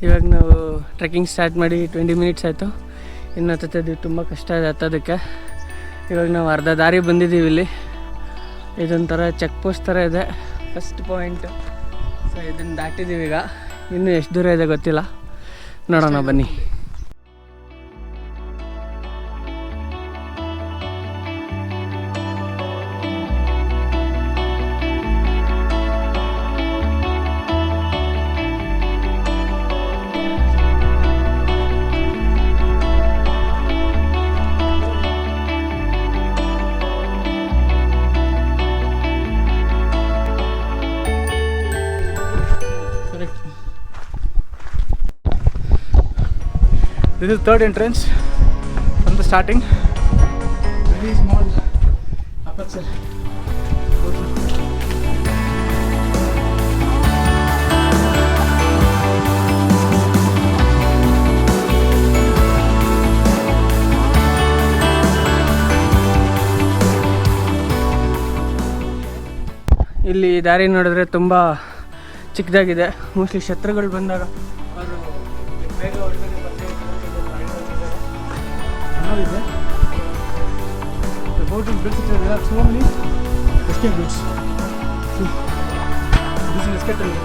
ಇವಾಗ ನಾವು trekking start ಮಾಡಿ 20 ಮಿನಿಟ್ಸ್ ಆಯಿತು. ಇನ್ನು ಹತ್ತಿದ್ದೀವಿ, ತುಂಬ ಕಷ್ಟ ಇದೆ ಹತ್ತೋದಕ್ಕೆ. ಇವಾಗ ನಾವು ಅರ್ಧ ದಾರಿ ಬಂದಿದ್ದೀವಿ. ಇಲ್ಲಿ ಇದೊಂಥರ ಚೆಕ್ ಪೋಸ್ಟ್ ಥರ ಇದೆ, ಫಸ್ಟ್ ಪಾಯಿಂಟ್. ಸೊ ಇದನ್ನು ದಾಟಿದ್ದೀವಿ. ಈಗ ಇನ್ನೂ ಎಷ್ಟು ದೂರ ಇದೆ ಗೊತ್ತಿಲ್ಲ, ನೋಡೋಣ ಬನ್ನಿ. This is third entrance from the starting. Very small aperture. ಇಲ್ಲಿ ದಾರಿ ನೋಡಿದ್ರೆ ತುಂಬ ಚಿಕ್ಕದಾಗಿದೆ. ಮೋಸ್ಟ್ಲಿ ಶತ್ರುಗಳು ಬಂದಾಗ ಅವರು ಬೇಗ ಒಳಗಡೆ ಇದೆ. The boat is built to there are so many escape routes. See, this is escape tunnel.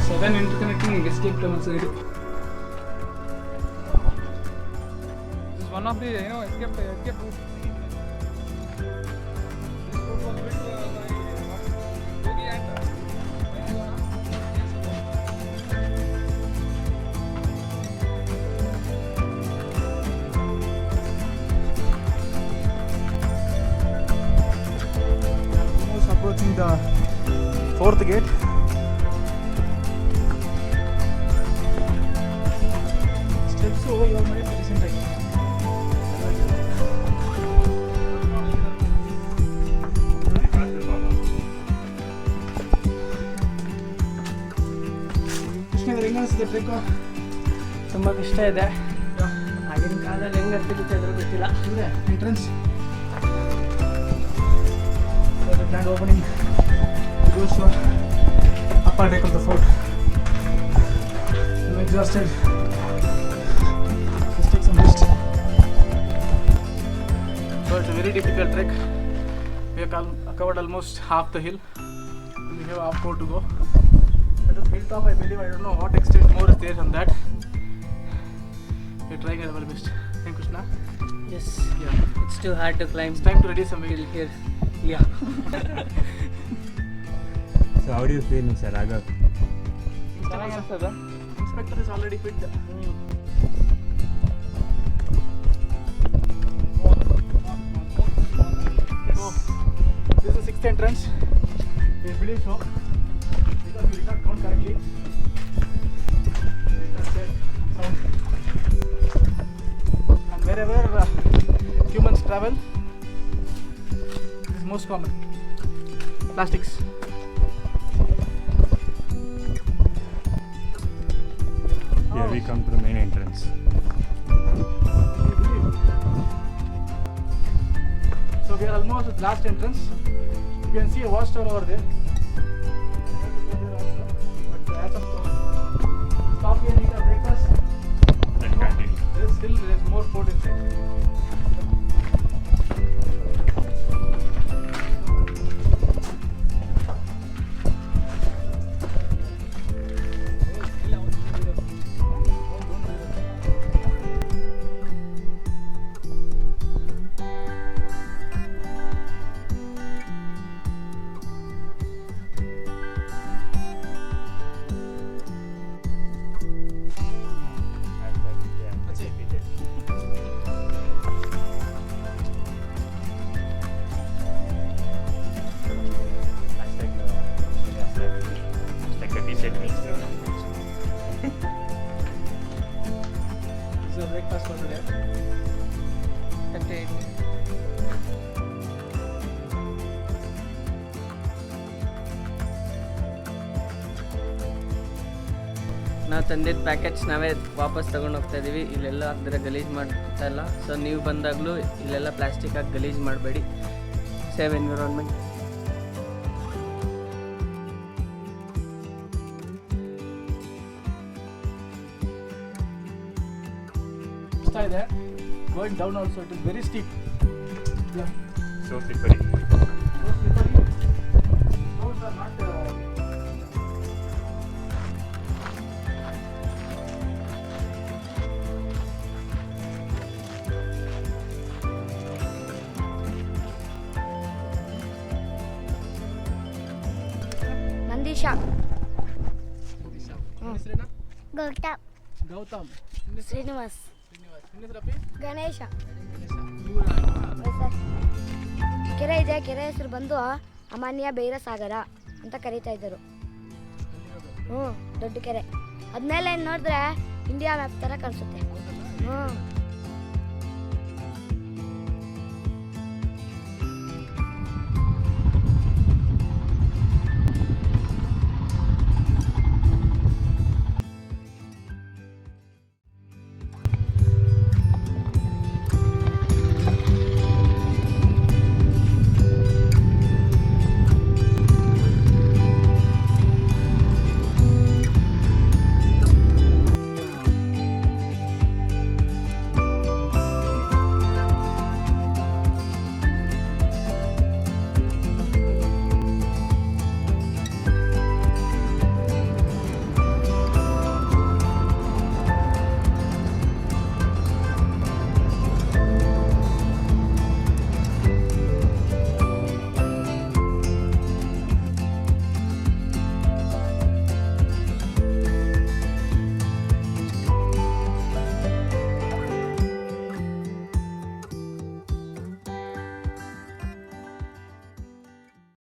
7 interconnecting escape tunnels. This is one of the escape routes. This route was built by Yogi and approaching the 4th gate. Steps over your medicine right. ತುಂಬ ಕಷ್ಟ ಇದೆ. ಆಗಿನ ಕಾಲದಲ್ಲಿ ಹೆಂಗೆ ಹತ್ತಿರುತ್ತೆ ಅದ್ರ ಗೊತ್ತಿಲ್ಲ. Entrance. The grand opening goes to upper deck of the fort. I'm exhausted. Let's take some rest. So it's a very difficult trek. We have covered almost half the hill. We have half more to go. At the hilltop, I believe, I don't know what extent more is there than that. We're trying our best. Thank you, Krishna. Yes, Yeah. it's too hard to climb. It's time to reduce some weight here. Yeah. So how do you feel, Mr. Raghav? Inspector is already fit. So, this is the 6th entrance. We believe so. Because we did not count correctly. Sound. And wherever humans travel, this is most common. Plastics. Here we come to the main entrance. So we are almost at the last entrance. You can see a watchtower over there. But as of now, stop here and eat our breakfast. Then continue. There is more food inside. Breakfast for today. Contained. ನಾವು ತಂದಿದ್ದ packets ನಾವೇ ವಾಪಸ್ ತೊಗೊಂಡು ಹೋಗ್ತಾ ಇದ್ದೀವಿ. ಇಲ್ಲೆಲ್ಲ ಹಾಕಿದ್ರೆ ಗಲೀಜು ಮಾಡ್ತಾ ಇಲ್ಲ. ಸೊ ನೀವು ಬಂದಾಗಲೂ ಇಲ್ಲೆಲ್ಲ ಪ್ಲಾಸ್ಟಿಕ್ ಹಾಕಿ ಗಲೀಜು ಮಾಡಬೇಡಿ. Save environment. ಕಷ್ಟ ಇದೆ. Going down also it is very steep. Yeah. So slippery. So slippery. Roads are not. Nandisha. ಹೆಸರೇನಾ? Gautam. Gautam. Srinivas. ಹೆಸರಪ್ಪಿ? Ganesha. ಇವ್ರು ಕೆರೆ ಇದೆ, ಕೆರೆ ಹೆಸರು ಬಂದು ಅಮಾನ್ಯ ಭೈರಸಾಗರ ಅಂತ ಕರೀತಾ ಇದ್ದರು. ದೊಡ್ಡ ಕೆರೆ. ಅದ್ಮೇಲೆ ನೋಡಿದ್ರೆ ಇಂಡಿಯಾ ಮ್ಯಾಪ್ ಥರ ಕಾಣಿಸುತ್ತೆ.